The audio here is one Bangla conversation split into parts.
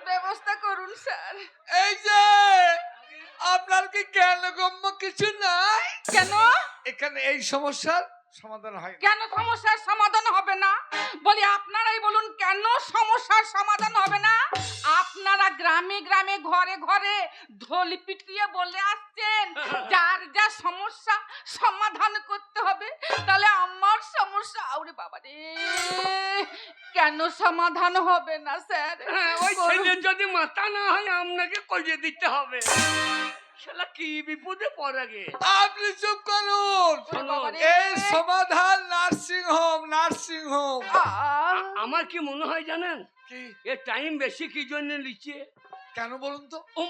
ব্যবস্থা করুন স্যার। এই যে আপনার কি জ্ঞানগম্য কিছু নাই? কেন? এখানে এই সমস্যার সমাধান হয় না। কেন সমস্যার সমাধান হবে না? বলি আপনারাই বলুন কেন সমস্যার সমাধান হবে না? আপনারা গ্রামে গ্রামে ঘরে ঘরে ঢোল পিটিয়ে বলে আসছেন যার যা সমস্যা সমাধান করতে হবে। তাহলে আমার সমস্যা আরে বাবা রে, কেন সমাধান হবে না স্যার? ওই ছেলে যদি মাথা না হয় আপনাকে কইয়ে দিতে হবে। শালা কি বিপদে পড়া গে। আপনি চুপ করুন। এই সমাধান নার্সিং হোম, নার্সিং হোম। আমার কি মনে হয় জানেন, কি এর টাইম বেশি কি জন্য লিখছে? কেন বলুন তো? ও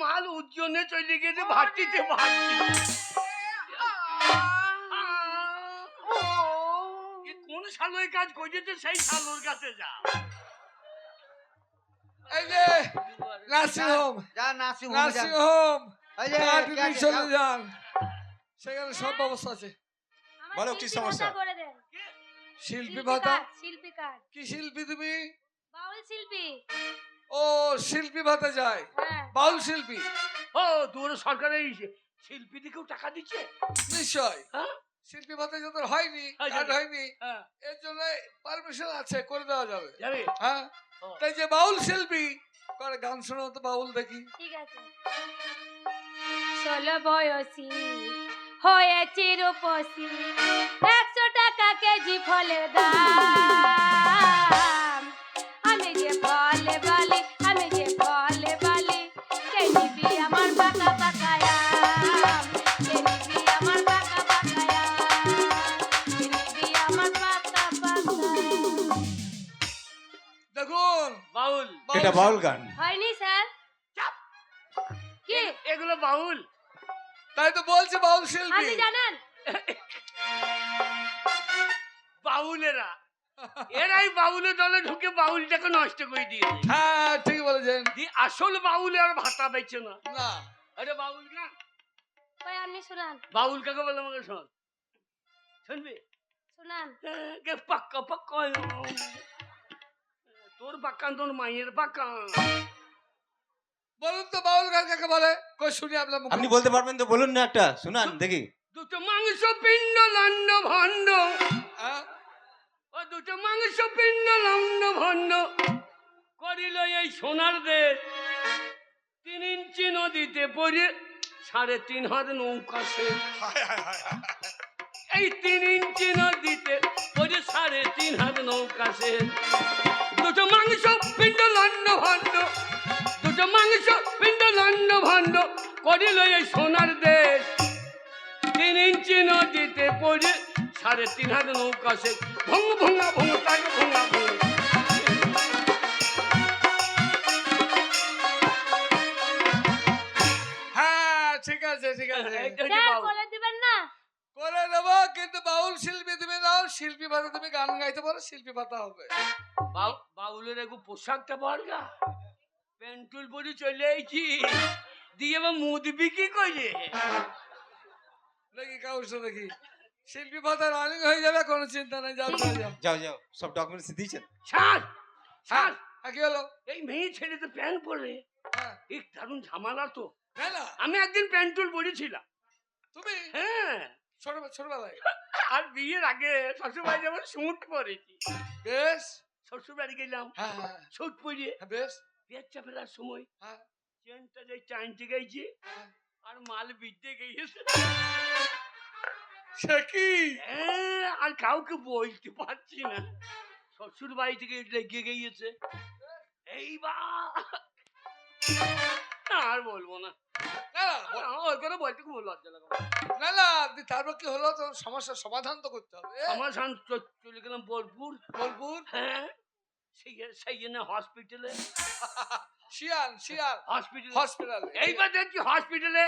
মাল উজ্জনে চলে গেছে ভাটিতে ভাটি। কোন শালোয় কাজ করেছে সেই শালোর কাছে যা। এই যে নার্সিং হোম, যা নার্সিং হোম নার্সিং হোম এই যে তাড়াতাড়ি চলে যান, সেখানে সব ব্যবস্থা আছে। বলো কি সমস্যা? করে দেন। শিল্পী ভাতা? শিল্পী কার্ড। কি শিল্পী তুমি? বাউল শিল্পী। ও শিল্পী ভাতা যায়, হ্যাঁ। বাউল শিল্পী। ও তোর সরকারের শিল্পীদেরকেও টাকা দিচ্ছে? নিশ্চয় হ্যাঁ শিল্পী ভাতা যাদের হয়নি, হ্যাঁ, কার্ড যাবে। হয়নি, হ্যাঁ এর জন্য পারমিশন আছে, করে দেওয়া যাবে। যাবে। হ্যাঁ ও। তাই যে বাউল শিল্পী করে গান শোনাও তো, বাউল দেখি। ঠিক আছে। 16 বয়সী হয়েছি রূপসী, 100 টাকা কেজি ফলের দাম। আমি যে ফলে বালি, আমি যে ফলে বালি, কে নিবি আমার বাঁকা বাঁকা আম? কে নিবি আমার বাঁকা বাঁকা আম? কে নিবি আমার বাঁকা বাঁকা আম? দেখুন বাউল। এটা বাউল গান। হয়নি স্যার? কি এগুলো বাউল। তাই তো বলছে বাউল শিল্পী। আপনি জানেন? বাউলেরা এরাই বাউলের দলে ঢুকে বাউলটাকে নষ্ট করে দিয়েছে। হ্যাঁ ঠিক বলেছেন। আসল বাউলে আর ভাতা পাইছে না। না আরে বাউল না, কই আপনি শুনান, বাউল কাকে বলে আমাকে শোন, শুনবি? শুনান। পাক্কা পাক্কা তোর বাক্কান তোর মায়ের বাক্কান। বলুন তো বাউল গান কাকে বলে? কই শুনি আপনার মুখে। আপনি বলতে পারবেন তো, বলুন না একটা, শুনান দেখি। দুটো মাংস পিণ্ড লন্ন ভণ্ড, হ্যাঁ? ও দুটো মাংস পিণ্ড লন্ন ভণ্ড করিল এই সোনার দেশ। 3 ইঞ্চি নদীতে পড়ে 3.5 হাত নৌকা সে। এই 3 ইঞ্চি নদীতে পড়ে 3.5 হাত নৌকা সে। দুটো মাংস পিণ্ড লন্ন ভণ্ড, দুটো মাংস পিণ্ড লন্ন ভণ্ড করিল এই সোনার দেশ। 3 ইঞ্চি নদীতে পড়ে 3.5 হাত নৌকা সে। ভঙ্গ ভঙ্গা ভঙ্গ তাকে ভঙ্গা ভঙ্গ। হ্যাঁ ঠিক আছে ঠিক আছে, স্যার বলে দিবেন না? করে দেবো, কিন্তু বাউল শিল্পী তুমি নাও, শিল্পী ভাতা তুমি গান গাইতে পারো, শিল্পী ভাতা হবে। বাউলের একটু পোশাকটা বলগা, প্যান্টুল পরে চলে আইছি দিয়ে আবার মুদ বিক্রি করে। দেখি কাউর সাথে দেখি শিল্পী ভাতা রানিং হয়ে যাবে, কোনো চিন্তা নেই। যাও চলে যাও। যাও যাও, সব ডকুমেন্টস দিয়েছেন? ছাড় হ্যাঁ ছাড়, হ্যাঁ, কি হলো? এই মেয়ে ছেলে তো প্যান্ট পরে হ্যাঁ এক দারুণ ঝামেলা তো। না না আমি একদিন প্যান্টুল পরেছিলাম। তুমি হ্যাঁ, ছোটবেলায় আর বিয়ের আগে শ্বশুরবাড়ি যেমন স্যুট পরেছি। বেশ। শ্বশুর বাড়ি গেলাম হ্যাঁ হ্যাঁ স্যুট পরিয়ে, হ্যাঁ, বেশ। পেঁচা ফেলার সময় হ্যাঁ চেনটা যে টানতে গেছে হ্যাঁ। আর মাল বিদ্যে গিয়েছে। সে কি? হ্যাঁ, আর কাউকে বলতে পারছি না, শ্বশুর বাড়ি থেকে লেগে গিয়েছে। এইবার আর বলবো না, না ওই করে বলতে খুব লজ্জা লাগে। না না, তারপর কি হলো? তো সমস্যার সমাধান তো করতে হবে। আমার চলে গেলাম বোলপুর। বোলপুর? হ্যাঁ, সেই জন্য হসপিটালে। শিয়াল হসপিটালে এইবার দেখছি হসপিটালে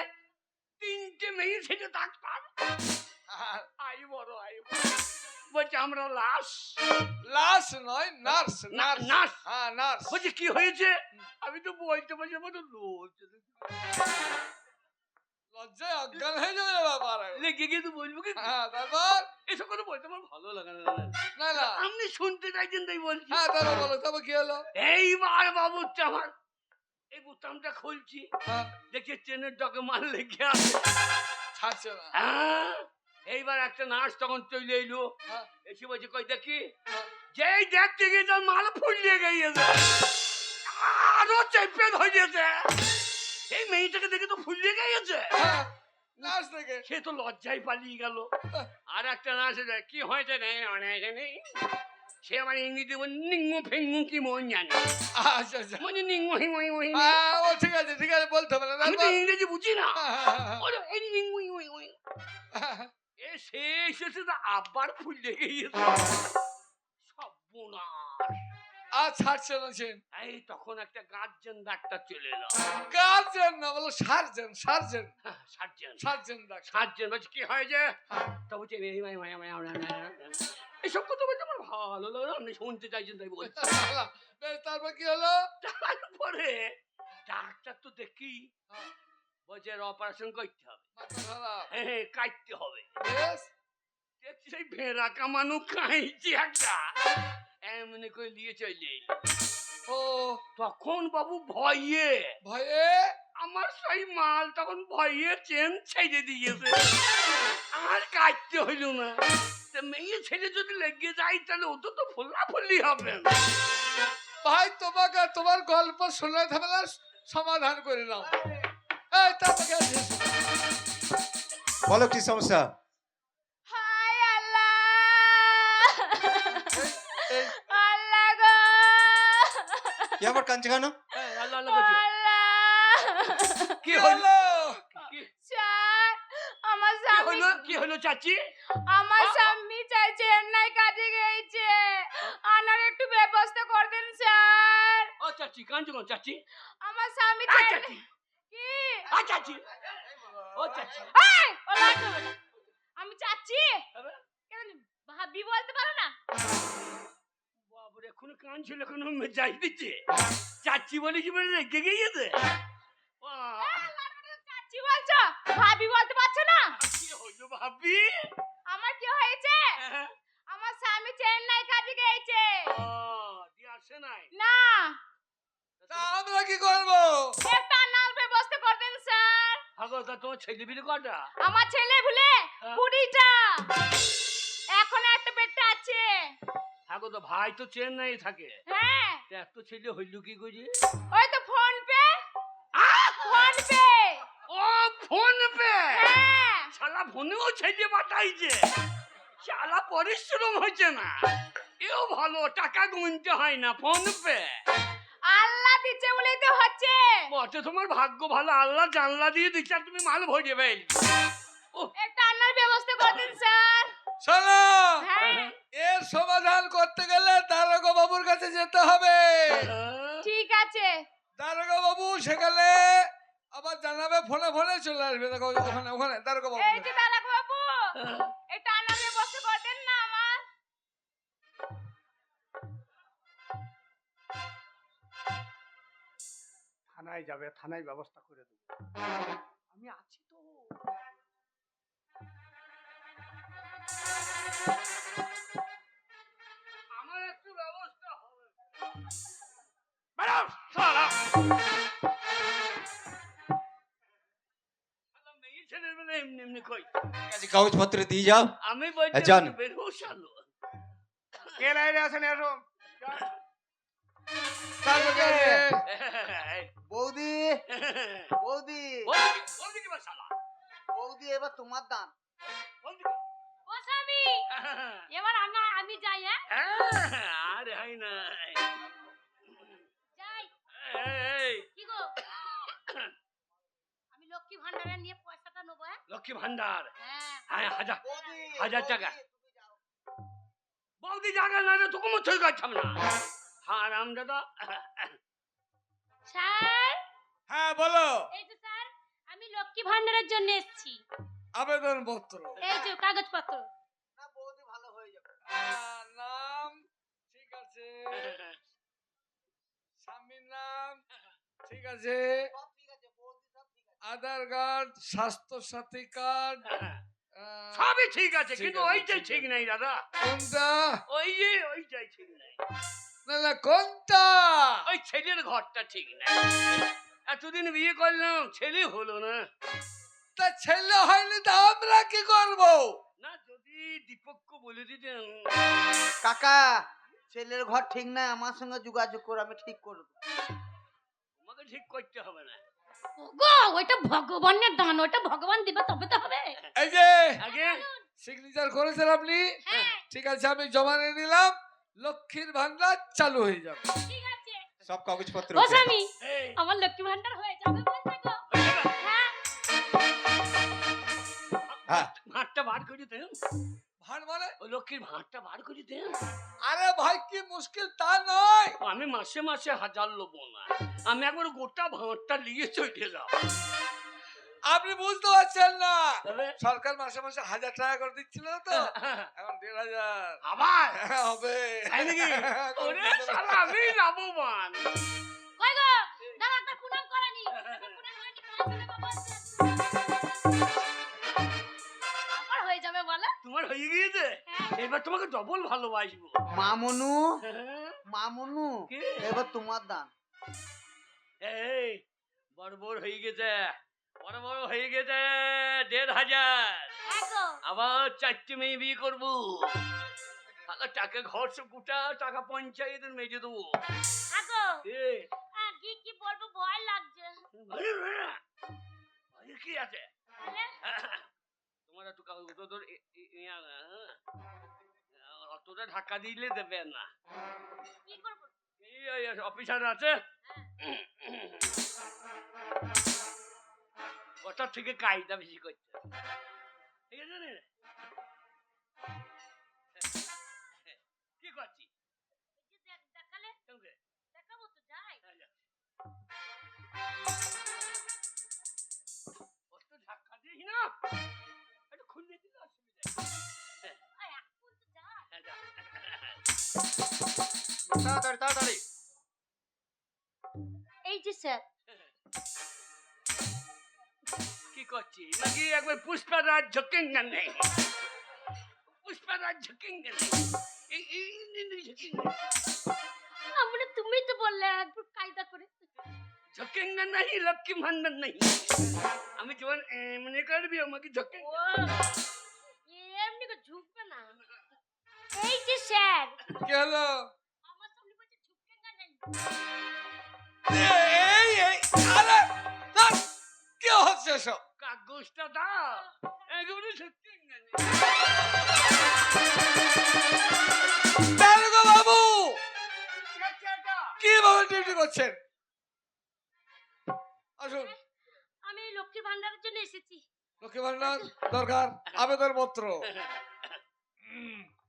3টে মেয়ে ছেলে ডাক্তার। আই বড় বলছে আমরা লাশ। লাশ নয়, নার্স। নার্স। হ্যাঁ নার্স। বলছে কি হয়েছে? আমি তো বলতে পারছি, লজ্জায় অজ্ঞান হয়ে যাবে ব্যাপার। লেগে গিয়ে তো বলবো কি হ্যাঁ তারপর এসব কথা বলতে আমার ভালো লাগে না না না আপনি শুনতে চাইছেন তাই বলছি হ্যাঁ তারপর বলো তারপর কি হলো? এইবার বাবুরটা আমার এই বোতামটা খুলছি হ্যাঁ, দেখি ট্রেনের ডকে মাল লেগে আছে ছাড়ছে না। হ্যাঁ, এইবার একটা নার্স তখন চলে এলো হ্যাঁ, এসে বলছে কই দেখি হ্যাঁ। যেই দেখতে গিয়ে তার মাল ফুলিয়ে গিয়েছে আরো চেপে ধরেছে এই মেয়েটাকে দেখে তো ফুলিয়ে গিয়েছে হ্যাঁ, নার্স থেকে সে তো লজ্জায় পালিয়ে গেল আর একটা নার্স কি হয়েছে নেই সে আমার ইংরেজি নিঙ্গু ফেঙ্গু কি মন জানে আচ্ছা আচ্ছা মানে নিঙ্গু হিঙ্গু হিঙ্গু হিঙ্গু। হ্যাঁ, ও ঠিক আছে বলতে হবে না। আমি তো তারপর? ইংরেজি বুঝি না হ্যাঁ, ওরে, এই নিঙ্গু হিঙ্গু হিঙ্গু। হ্যাঁ, এ সে এসেছে তো আবার ফুলে গিয়েছে সর্বনাশ আর ছাড়ছে না সে। এই তখন একটা গার্জেন ডাক্তার চলে এলো গার্জেন না বলো সার্জেন সার্জেন সার্জেন সার্জেন ডাক্তার। সার্জেন বলছে কি হয়েছে তা বলছে এসব কথা বলতে আমার ভালো লাগে আপনি শুনতে চাইছেন তাই বলছি বেশ, তারপর কি হলো? তারপরে ডাক্তার তো দেখি হ্যাঁ, বলছে অপারেশন করতে হবে মাথা খারাপ। হ্যাঁ কাটতে হবে বেশ, দেখছি সেই ভেড়া কামানো খাইছি একটা এমনি করে নিয়ে চলে এলো। ও তখন বাবু ভয়ে ভয়ে আমার সেই মাল তখন ভয়ে চেন ছেড়ে দিয়েছে আর কাটতে হইল না তা মেয়ে ছেড়ে যদি লেগে যায় তাহলে ও তো ফুল্লি হবে ভাই তোমাকে তোমার গল্প শোনা ঝামেলার সমাধান করে নাও। এই তারপর কি আছে? বলো কি সমস্যা? হায় আল্লাহ এই আল্লাহ গো কি আবার কাঁদছে কেন? আল্লাহ আল্লাহ করছে। আল্লাহ কি কি হলো হলো? কি- স্যার আমার কি স্বামী হলো কি হলো চাচি আমার স্বামী চাই চেন্নাই কাজে গেছে আনার একটু ব্যবস্থা করে দিন স্যার ও চাচি কাঁদছো কেন চাচি আমার স্বামী আ চেন্নাই চাচি কি আ চাচি ও চাচি এই, ও লাগবে না। আমি চাচ্ছি কেন ভাবি বলতে পারো না বাবুরে এখনো কাঁদছিল এখনো যাই দিচ্ছে চাচি বলে কি বলে রেগে গিয়েছে চাচ্ছি বলছো ভাবি বলতে পারছো না কি হইলো ভাবি আমার কি হয়েছে আমার স্বামী চেন্নাই কাজে গেছে দিয়ে আসে নাই না তা আমরা কি করবো? একটা আনার ব্যবস্থা করে দিন স্যার ভাগবত তোমার ছেলে বিলে কটা আমার ছেলে ভুলে 20টা এখন একটা পেটে আছে ভাগো তো ভাই তো চেন্নাই থাকে হ্যাঁ তা এত ছেলে হইল কি করে ওই তো ফোন পে ও ফোন পে হ্যাঁ শালা ফোনেও ছেলে পাঠাইছে শালা পরিশ্রম হয়েছে না এও ভালো টাকা গুনতে হয় না ফোন পে আল্লাহ দিচ্ছে বলেই তো হচ্ছে বটে তোমার ভাগ্য ভালো আল্লাহ জানলা দিয়ে দিচ্ছে আর তুমি মাল ভরে ফেল একটা আনার ব্যবস্থা করে দিন স্যার শোনো, হ্যাঁ এর সমাধান করতে গেলে দারোগা বাবুর কাছে যেতে হবে। ঠিক আছে দারোগা বাবু সেখানে আবার জানাবে, ফোনে ফোনে চলে আসবে। দেখো ওখানে ওখানে দারোগা বাবু। এই যে দাদা বাবু একটা আনার ব্যবস্থা করে দেন না আমার থানায় যাবে থানায় ব্যবস্থা করে দেবো আমি আছি তো আমার একটু ব্যবস্থা হবে ম্যাডাম মেয়ে ছেলের বেলা এমনি এমনি কই ঠিক আছে, কাগজপত্র দিয়ে যাও। আমি যান। বলছি বের হো শালো কে লাইনে আছেন এসো। তারপর কি আছে? বৌদি বৌদি বলছি কি শালা বৌদি এবার তোমার দান। বলছি ও স্বামী এবার আমি যাই হ্যাঁ আরে হাই নাই যাই এই কি গো আমি লক্ষ্মী ভান্ডারে নিয়ে পয়সাটা নেবো হ্যাঁ লক্ষ্মী ভান্ডার হ্যাঁ হ্যাঁ হাজার বৌদি 1000 টাকা। বৌদি, তুমি যাও। বৌদি জায়গা না রে তোকে মতো গাছাম না হ্যাঁ রাম দাদা স্যার হ্যাঁ বলো। এই তো স্যার আমি লক্ষ্মী ভান্ডারের জন্য এসেছি আবেদন পত্র। এই যে কাগজপত্র না বৌদি ভালো হয়ে যাবে। নাম ঠিক আছে, স্বামীর নাম ঠিক আছে, সব ঠিক আছে বৌদি, সব ঠিক আছে। আধার কার্ড, স্বাস্থ্য সাথী কার্ড, সবই ঠিক আছে, ঠিক কিন্তু আছে, ওইটাই ঠিক ঠিক আছে। নাই দাদা। কোনটা? ওইটাই ঠিক নাই। না কোনটা? ওই ছেলের ঘরটা ঠিক নাই। এতদিন বিয়ে করলাম, ছেলে হলো না। তা ছেলে হয়নি তা আমরা কি করব? না, যদি দীপককে বলে দিতেন। কাকা ছেলের ঘর ঠিক নাই, আমার সঙ্গে যোগাযোগ করে আমি ঠিক করে দেবো। তোমাকে ঠিক করতে হবে না। ওগো ওইটা ভগবানের দান, ওটা ভগবান দিবে তবে তো হবে। এই যে আগে সিগনেচার করেছেন আপনি? হ্যাঁ ঠিক আছে, আমি জমা নিয়ে নিলাম। লক্ষ্মীর ভান্ডার চালু হয়ে যাবে। ঠিক আছে। সব কাগজপত্র ও ওকে। স্বামী, এই, আমার লক্ষ্মী ভান্ডার হয়ে যাবে বলছে গো। হয়ে গেল? হ্যাঁ হ্যাঁ। ভাঁড়টা বার করে দেন। ভান মানে? ওই লক্ষ্মীর ভাঁড়টা বার করে দেন। আরে ভাই কি মুশকিল তা নয়। আমি মাসে মাসে 1000 লোবো না, আমি একবার গোটা ভাঁড়টা নিয়ে চলে যাব। আপনি বুঝতে পারছেন না, তবে সরকার মাসে মাসে 1000 টাকা করে দিচ্ছিল তো, এখন 1500 আবার হবে। তাই নাকি? ওরে শালা, আমি লাভবান। কই গো দাদা একটা প্রণাম করেনি, প্রণাম হয়নি, কাজ হবে বলছে। আমার হয়ে যাবে বলে। তোমার হয়ে গিয়েছে, হ্যাঁ। এবার তোমাকে ডবল ভালোবাসবো। মামুনু হ্যাঁ? মামুনু কি? এবার তোমার দান। এই বড় বড় হয়ে গেছে, বড় বড় হয়ে গেছে। 1500। হ্যাঁ গো আবার 4টে মেয়ে বিয়ে করবো। শালা টাকা ঘর সব গোটা টাকা পঞ্চায়েতের মেজে দেবো। হ্যাঁ গো এ, কি কি বলবো ভয় লাগছে। ভয়ে ভয়ে না। ভয়ে কি আছে? তাহলে তোমার একটু তোদের অতটা ধাক্কা দিলে দেবে না। কি করব? এই অফিসার আছে, ওটার থেকে কায়দা বেশি করছে। ঠিক আছে রে? কি করছি? এই যে দেখালে তোকে? দেখাবো তো যাই। অত ধাক্কা দিস না, একটু খুলে দিলে অসুবিধা নেই। আয় এখন তো যাই। হ্যাঁ, যা। তাড়াতাড়ি তাড়াতাড়ি। এই যে স্যার কি করছি নাকি একবার পুষ্পারাজ ঝকেঙ্গা নেই, পুষ্পারাজ ঝকেঙ্গা নেই, এই ঝকেঙ্গা আমরা তুমি তো বললে একটু কায়দা করে। ঝকেঙ্গা নাই, লক্ষ্মী ভান্ডার নাই। আমি যখন মনে করবি আমাকে ঝকেঙ্গা। ও এমনি করে ঝুঁকবে না। এই যে স্যার কি হলো? আমার সামনে বসে ঝুঁকবে না নেই। এই এই আরে ধর, কি হচ্ছে সব? কাগজটা দাও, একেবারে ঝকেঙ্গা নেই। দারোগা বাবু কিভাবে ডিউটি করছেন? আসুন। আমি লক্ষ্মী ভান্ডারের জন্য এসেছি। লক্ষ্মী ভান্ডার দরকার, আবেদন পত্র,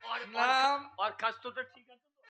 ওর- নাম, ওর কাজ তো ঠিক আছে।